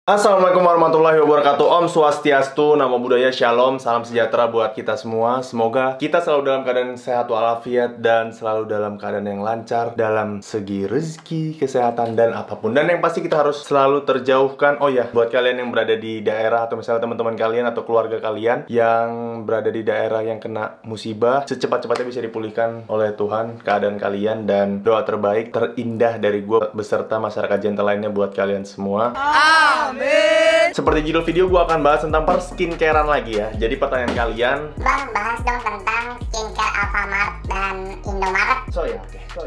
Assalamualaikum warahmatullahi wabarakatuh. Om Swastiastu, Namo Buddhaya, Shalom, salam sejahtera buat kita semua. Semoga kita selalu dalam keadaan sehat walafiat dan selalu dalam keadaan yang lancar dalam segi rezeki, kesehatan, dan apapun. Dan yang pasti kita harus selalu terjauhkan. Oh ya, buat kalian yang berada di daerah atau misalnya teman-teman kalian atau keluarga kalian yang berada di daerah yang kena musibah, secepat-cepatnya bisa dipulihkan oleh Tuhan keadaan kalian, dan doa terbaik terindah dari gue beserta masyarakat gentle lainnya buat kalian semua. Seperti judul video, gue akan bahas tentang perskincarean lagi ya. Jadi pertanyaan kalian, Bang, bahas dong tentang skincare Alfamart dan Indomaret.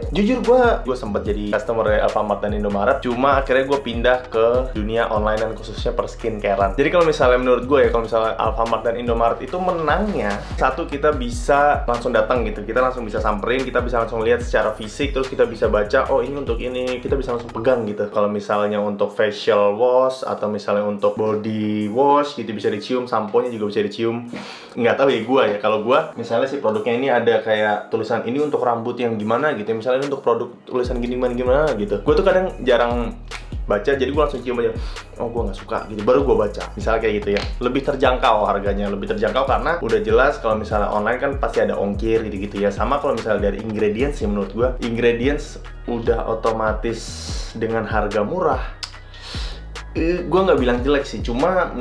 jujur gue sempat jadi customer dari Alfamart dan Indomaret. Cuma akhirnya gue pindah ke dunia online dan khususnya perskincarean. Jadi kalau misalnya menurut gue ya, kalau misalnya Alfamart dan Indomaret itu menangnya, satu, kita bisa langsung datang gitu, kita langsung bisa samperin, kita bisa langsung lihat secara fisik, terus kita bisa baca, oh ini untuk ini, kita bisa langsung pegang gitu. Kalau misalnya untuk facial wash atau misalnya untuk body wash gitu bisa dicium, sampo-nya juga bisa dicium. Nggak tahu ya gue ya, kalau gue misalnya si produknya ini ada kayak tulisan ini untuk rambut yang gimana gitu, misalnya ini untuk produk tulisan gimana gitu. Gue tuh kadang jarang baca, jadi gue langsung cium aja, oh gue nggak suka gitu, baru gue baca, misalnya kayak gitu ya. Lebih terjangkau harganya, lebih terjangkau karena udah jelas. Kalau misalnya online kan pasti ada ongkir gitu-gitu ya. Sama kalau misalnya dari ingredients sih, menurut gue ingredients udah otomatis dengan harga murah. Gue nggak bilang jelek sih, cuma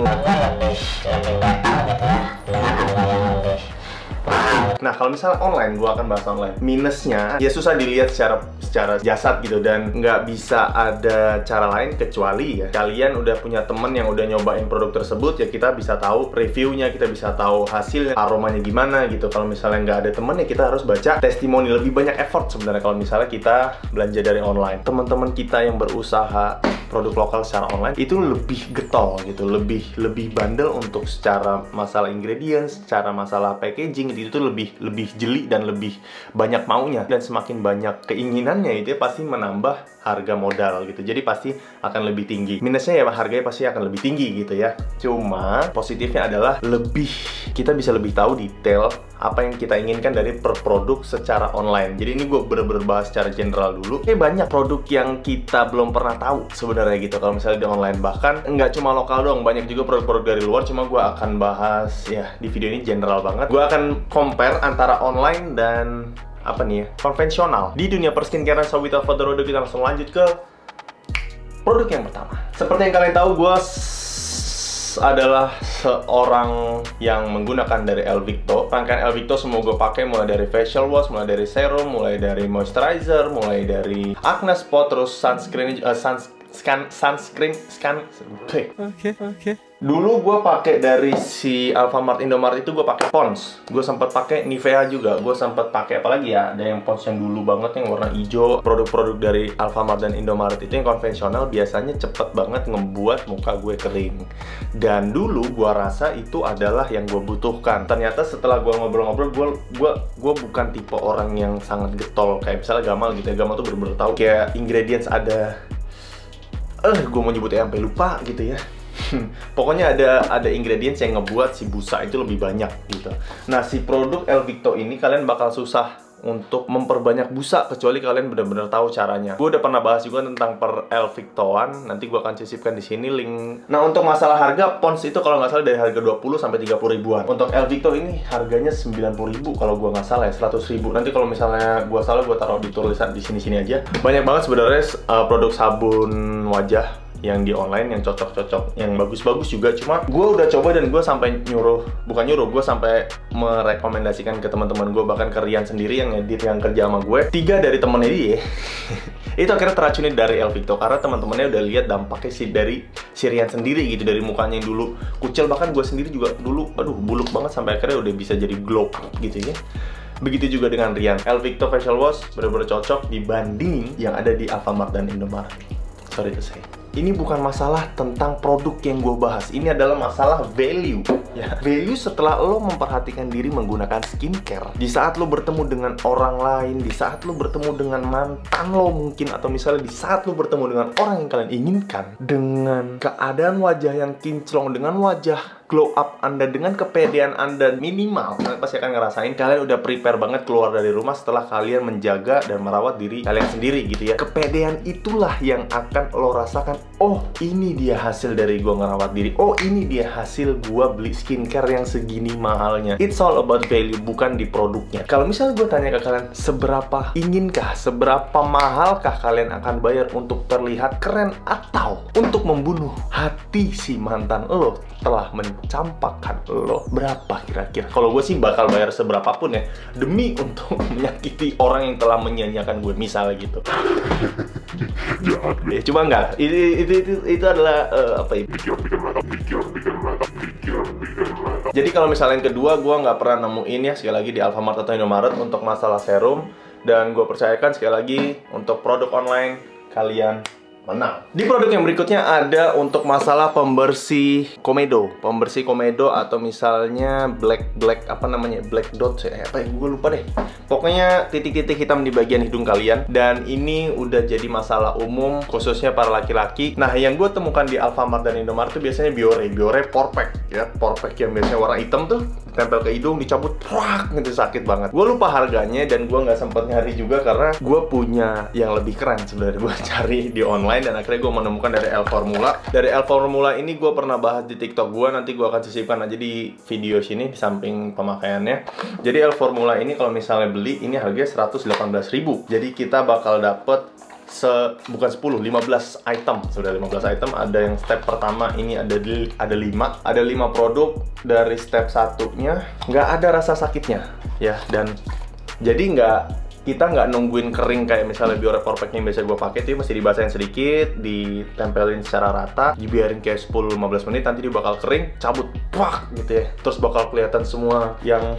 nah kalau misalnya online, gue akan bahas online. Minusnya ya susah dilihat secara jasad gitu, dan nggak bisa ada cara lain kecuali ya kalian udah punya temen yang udah nyobain produk tersebut, ya kita bisa tahu reviewnya, kita bisa tahu hasilnya, aromanya gimana gitu. Kalau misalnya nggak ada temen, ya kita harus baca testimoni. Lebih banyak effort sebenarnya kalau misalnya kita belanja dari online. Teman-teman kita yang berusaha produk lokal secara online itu lebih getol gitu, lebih bandel untuk secara masalah ingredients, secara masalah packaging gitu, itu lebih jeli dan lebih banyak maunya, dan semakin banyak keinginannya itu ya pasti menambah harga modal gitu, jadi pasti akan lebih tinggi. Minusnya ya harganya pasti akan lebih tinggi gitu ya. Cuma positifnya adalah kita bisa lebih tahu detail apa yang kita inginkan dari per produk secara online. Jadi ini gue bener-bener bahas secara general dulu. Kayak banyak produk yang kita belum pernah tahu sebenarnya gitu kalau misalnya di online. Bahkan nggak cuma lokal doang, banyak juga produk-produk dari luar. Cuma gue akan bahas ya di video ini general banget. Gue akan compare antara online dan apa nih ya, konvensional di dunia perskincarean. So without further ado, kita langsung lanjut ke produk yang pertama. Seperti yang kalian tahu, gue adalah seorang yang menggunakan dari Elvicto. Rangkaian Elvicto semua gue pakai, mulai dari facial wash, mulai dari serum, mulai dari moisturizer, mulai dari acne spot, terus sunscreen, Dulu gue pakai dari si Alfamart, Indomaret itu gue pakai Pond's. Gue sempat pakai Nivea juga. Gue sempat pakai apalagi ya? Ada yang Pond's yang dulu banget yang warna hijau. Produk-produk dari Alfamart dan Indomaret itu yang konvensional biasanya cepet banget ngebuat muka gue kering. Dan dulu gue rasa itu adalah yang gue butuhkan. Ternyata setelah gue ngobrol-ngobrol, gue bukan tipe orang yang sangat getol kayak misalnya Gamal gitu ya. Gamal tuh bener-bener tahu kayak ingredients ada. Gue mau nyebutnya sampai lupa gitu ya. Pokoknya ada ingredients yang ngebuat si busa itu lebih banyak gitu. Nah, si produk Elvicto ini kalian bakal susah untuk memperbanyak busa kecuali kalian benar-benar tahu caranya. Gue udah pernah bahas juga tentang per Elvictoan, nanti gue akan sisipkan di sini link. Nah, untuk masalah harga, Pond's itu kalau nggak salah dari harga 20 sampai 30 ribuan. Untuk Elvicto ini harganya 90 ribu kalau gue nggak salah ya, 100 ribu. Nanti kalau misalnya gue salah, gue taruh di tulisan di sini-sini aja. Banyak banget sebenarnya produk sabun wajah yang di online yang cocok-cocok, yang bagus-bagus juga. Cuma gue udah coba dan gue sampai gue sampai merekomendasikan ke teman-teman gue, bahkan ke Rian sendiri yang edit, yang kerja sama gue. 3 dari temennya dia itu akhirnya teracunin dari Elvicto karena teman-temannya udah lihat dampaknya sih dari si Rian sendiri gitu, dari mukanya yang dulu kucel, bahkan gue sendiri juga dulu buluk banget, sampai akhirnya udah bisa jadi glow up gitu ya. Begitu juga dengan Rian. Elvicto facial wash bener-bener cocok dibanding yang ada di Alfamart dan Indomaret. Sorry to say. Ini bukan masalah tentang produk yang gue bahas. Ini adalah masalah value. Ya, value setelah lo memperhatikan diri menggunakan skincare. Di saat lo bertemu dengan orang lain, di saat lo bertemu dengan mantan lo mungkin, atau misalnya di saat lo bertemu dengan orang yang kalian inginkan, dengan keadaan wajah yang kinclong, dengan wajah glow up Anda, dengan kepedean Anda minimal, kalian pasti akan ngerasain kalian udah prepare banget keluar dari rumah setelah kalian menjaga dan merawat diri kalian sendiri gitu ya. Kepedean itulah yang akan lo rasakan oh ini dia hasil dari gue ngerawat diri, oh ini dia hasil gue beli skincare yang segini mahalnya. It's all about value, bukan di produknya. Kalau misalnya gue tanya ke kalian, seberapa inginkah, seberapa mahalkah kalian akan bayar untuk terlihat keren atau untuk membunuh hati si mantan lo telah mencampakkan lo? Berapa kira-kira? Kalau gue sih bakal bayar seberapapun ya, demi untuk menyakiti orang yang telah menyanyiakan gue, misalnya gitu. Ya, cuma enggak, itu adalah apa ya? Jadi kalau misalnya yang kedua, gue nggak pernah nemuin ya, sekali lagi di Alfamart atau Indomaret untuk masalah serum. Dan gue percayakan sekali lagi, untuk produk online kalian menang. Di produk yang berikutnya ada untuk masalah pembersih komedo, atau misalnya black dot ya, apa ya, gue lupa deh. Pokoknya titik-titik hitam di bagian hidung kalian. Dan ini udah jadi masalah umum khususnya para laki-laki. Nah, yang gue temukan di Alfamart dan Indomaret itu biasanya Biore Porpack ya, Porpack yang biasanya warna hitam tuh, tempel ke hidung, dicabut, prak, gitu, sakit banget. Gue lupa harganya dan gue nggak sempet nyari juga karena gue punya yang lebih keren sebenarnya. Gue cari di online dan akhirnya gue menemukan dari L Formula. Dari L Formula ini gue pernah bahas di TikTok gue, nanti gue akan sisipkan aja di video sini di samping pemakaiannya. Jadi L Formula ini kalau misalnya beli, ini harganya 118.000. Jadi kita bakal dapet bukan 10, 15 item. Sudah 15 item. Ada yang step pertama ini ada 5 produk. Dari step satunya nggak ada rasa sakitnya ya, dan jadi kita nggak nungguin kering kayak misalnya Biore Porpack yang biasa gue pakai, itu masih dibasahin sedikit, ditempelin secara rata, dibiarin kayak 10-15 menit, nanti dia bakal kering, cabut, prak gitu ya. Terus bakal kelihatan semua yang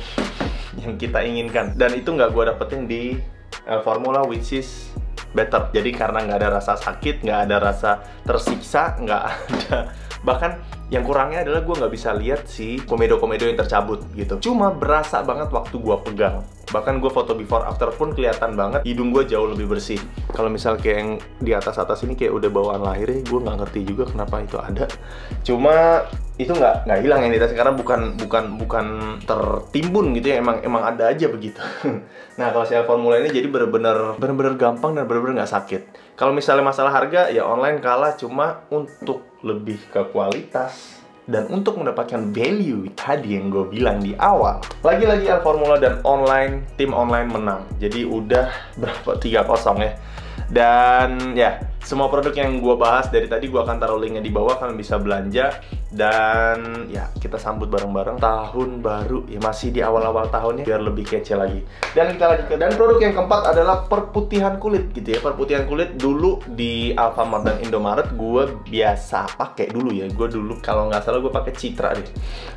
kita inginkan. Dan itu nggak gue dapetin di Formula, which is better. Jadi karena nggak ada rasa sakit, nggak ada rasa tersiksa, nggak ada. Bahkan yang kurangnya adalah gue nggak bisa lihat si komedo-komedo yang tercabut gitu. Cuma berasa banget waktu gue pegang. Bahkan gue foto before after pun kelihatan banget hidung gue jauh lebih bersih. Kalau misal kayak yang di atas ini kayak udah bawaan lahirnya, gue nggak ngerti juga kenapa itu ada. Cuma itu nggak hilang entitasnya karena bukan tertimbun gitu ya, emang ada aja begitu. Nah, kalau si Formula ini jadi bener-bener gampang dan bener-bener nggak sakit. Kalau misalnya masalah harga ya online kalah, cuma untuk lebih ke kualitas dan untuk mendapatkan value tadi yang gue bilang di awal, lagi-lagi L Formula dan tim online menang. Jadi udah berapa, 3-0 ya. Dan ya, semua produk yang gue bahas dari tadi gue akan taruh linknya di bawah, kalian bisa belanja. Dan ya, kita sambut bareng-bareng tahun baru ya, masih di awal-awal tahunnya, biar lebih kece lagi. Dan kita lanjut dan produk yang keempat adalah perputihan kulit gitu ya. Perputihan kulit dulu di Alfamart dan Indomaret gue biasa pakai dulu ya. Gue dulu kalau nggak salah gue pakai Citra deh,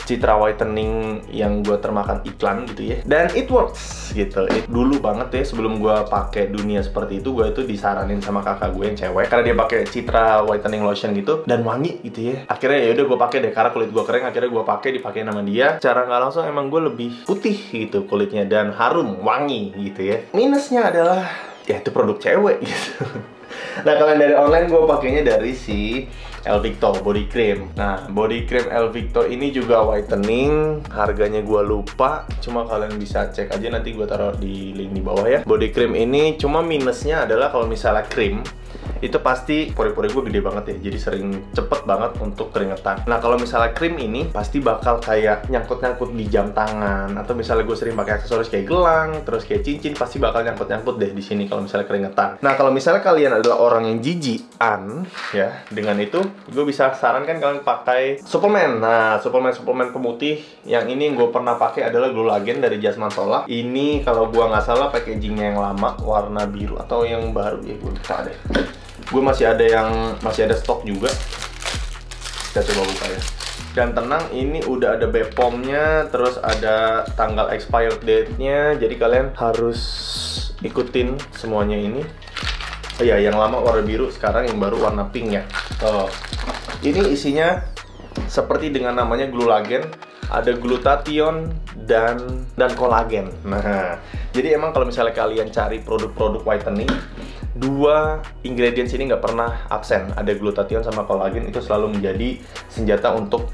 Citra whitening yang gue termakan iklan gitu ya. Dan it works gitu. Dulu banget ya, sebelum gue pakai dunia seperti itu, gue itu disaranin sama kakak gue yang cewek karena dia pakai Citra whitening lotion gitu dan wangi gitu ya. Akhirnya ya udah gue pakai deh karena kulit gue kering, akhirnya gue dipakai nama dia. Cara nggak langsung emang gue lebih putih gitu kulitnya dan harum, wangi gitu ya. Minusnya adalah ya itu produk cewek gitu. Nah, kalian dari online gue pakainya dari si L Victor body cream. Nah, body cream L Victor ini juga whitening, harganya gue lupa, cuma kalian bisa cek aja, nanti gue taruh di link di bawah ya. Body cream ini cuma minusnya adalah kalau misalnya krim itu pasti pori-pori gue gede banget ya, jadi sering cepet banget untuk keringetan. Nah, kalau misalnya krim ini pasti bakal kayak nyangkut-nyangkut di jam tangan, atau misalnya gue sering pakai aksesoris kayak gelang, terus kayak cincin, pasti bakal nyangkut-nyangkut deh di sini kalau misalnya keringetan. Nah, kalau misalnya kalian adalah orang yang jijian ya dengan itu, gue bisa sarankan kalian pakai suplemen. Nah, suplemen pemutih yang ini yang gue pernah pakai adalah Glulagen dari Jasman Sola. Ini kalau gue nggak salah packagingnya yang lama, warna biru atau yang baru ya, gue lupa deh. Gue masih ada stok juga. Kita coba buka ya. Dan tenang, ini udah ada BPOM-nya, terus ada tanggal expired date-nya. Jadi kalian harus ikutin semuanya ini. Oh ya, yang lama warna biru, sekarang yang baru warna pink ya. Ini isinya seperti dengan namanya Glulagen, ada glutathione dan kolagen. Nah, jadi emang kalau misalnya kalian cari produk-produk whitening, dua ingredients ini nggak pernah absen. Ada glutathione sama kolagen, itu selalu menjadi senjata untuk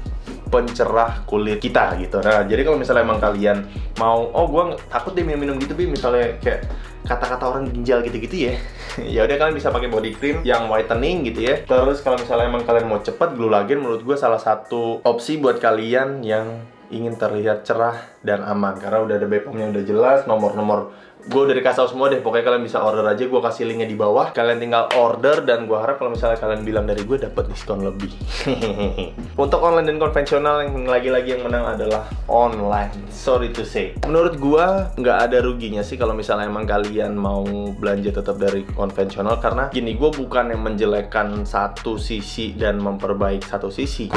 pencerah kulit kita gitu. Nah, jadi kalau misalnya emang kalian mau, oh gue takut deh minum gitu, Bi, misalnya kayak kata-kata orang ginjal gitu-gitu ya. Ya udah, kalian bisa pakai body cream yang whitening gitu ya. Terus kalau misalnya emang kalian mau cepet, Glulagen menurut gue salah satu opsi buat kalian yang ingin terlihat cerah dan aman, karena udah ada BPOM-nya udah jelas, nomor-nomor gue udah dikasih tau semua deh. Pokoknya kalian bisa order aja, gue kasih linknya di bawah. Kalian tinggal order, dan gue harap kalau misalnya kalian bilang dari gue dapat diskon lebih. Untuk online dan konvensional, yang lagi-lagi yang menang adalah online. Sorry to say. Menurut gue nggak ada ruginya sih kalau misalnya emang kalian mau belanja tetap dari konvensional, karena gini, gue bukan yang menjelekkan satu sisi dan memperbaik satu sisi.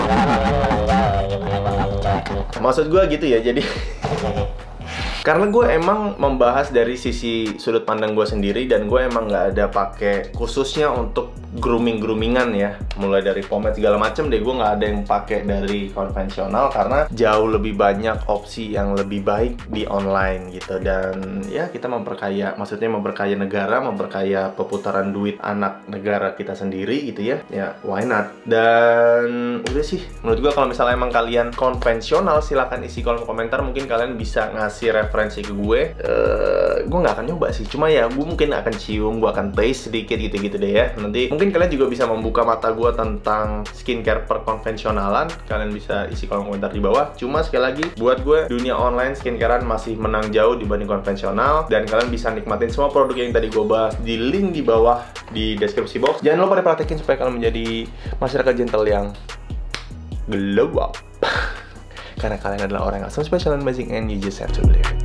Maksud gue gitu ya, jadi karena gue emang membahas dari sisi sudut pandang gue sendiri, dan gue emang nggak ada pakai khususnya untuk grooming-groomingan ya, mulai dari pomade segala macem deh, gue nggak ada yang pakai dari konvensional karena jauh lebih banyak opsi yang lebih baik di online gitu. Dan ya, kita memperkaya, maksudnya memperkaya negara, memperkaya perputaran duit anak negara kita sendiri gitu ya. Ya, why not? Dan udah sih, menurut gue kalau misalnya emang kalian konvensional, silahkan isi kolom komentar, mungkin kalian bisa ngasih referensi ke gue. Gue nggak akan nyoba sih, cuma ya gue mungkin akan cium, gue akan taste sedikit gitu-gitu deh ya. Nanti mungkin kalian juga bisa membuka mata gue tentang skincare perkonvensionalan. Kalian bisa isi kolom komentar di bawah. Cuma sekali lagi, buat gue dunia online skincarean masih menang jauh dibanding konvensional, dan kalian bisa nikmatin semua produk yang tadi gue bahas di link di bawah di deskripsi box. Jangan lupa dipraktekin supaya kalian menjadi masyarakat gentle yang glow up. Karena kalian adalah orang yang awesome, special, and amazing, and you just have to believe it.